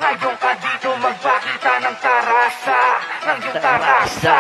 Ngayon ka dito magpakita ng tarasa, ng iyong tarasa,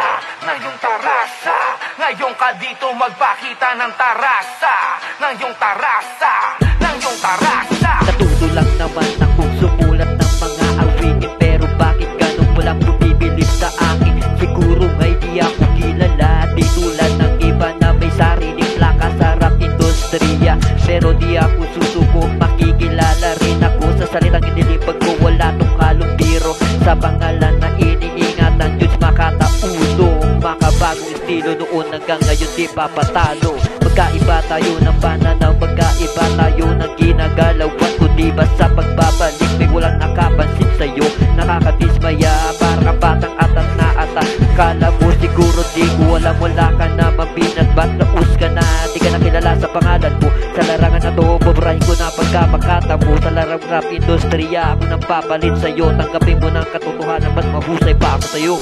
ng iyong tarasa. Ngayon ka dito magpakita ng tarasa, ng iyong tarasa, ng iyong tarasa. Natutulak naman akong sumulat ng mga awitin, pero bakit ganun walang bumibilib sa akin? Siguro nga'y di ako kilala, di tulad ng iba na may sariling plaka sa rap industriya. Pero di ako susuko, makikilala rin ako sa salitang inilipag ko. Wala tong halong biro sa pangalan na iniingatan, Diyos makataulo. Makabagong estilo noon hanggang ngayon di papatalo. Magkaiba tayo ng pananaw, magkaiba tayo ng ginagalawan ko. Di ba sa pagbabalik may walang nakapansin sa'yo? Nakakadismaya, parang batang atat na atat. Kala mo siguro di ko alam, wala ka na mabinat. Ba't naus ka na, di ka nakilala sa pangalan mo? Sa larangan na to, bobrahin ko na pagkamakata mo. Sa larang rap industriya, ako nang papalit sa'yo. Tanggapin mo ng katotohanan, mas mahusay pa ako sa'yo.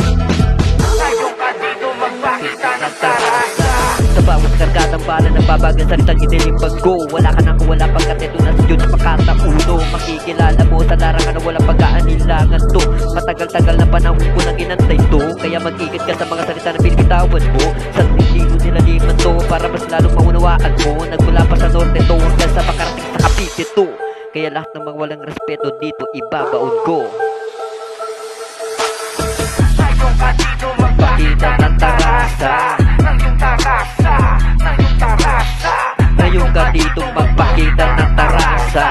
Ngayon ka dito magpakita ng tarasa. Sa bawat kargadang bala na babagang salitang inilipag ko. Wala ka nang wala pagkat ito na siyo na makataulo. Makikilala mo sa larangan na walang pag-aanilangan to. Matagal-tagal na panahon ko nang inantay to. Kaya mag-ikit ka sa mga salita na pinipitawan mo. Sa nilino nila liman to, para mas lalong maunawaan mo. Nagmula pa sa norte to hanggang sa makarating sa Cavite to. Kaya lahat ng mga walang respeto dito ibabaon ko. Ngayon ka dito magpakita ng tarasa, ng iyong tarasa, ng iyong tarasa. Ngayon ka dito magpakita ng tarasa.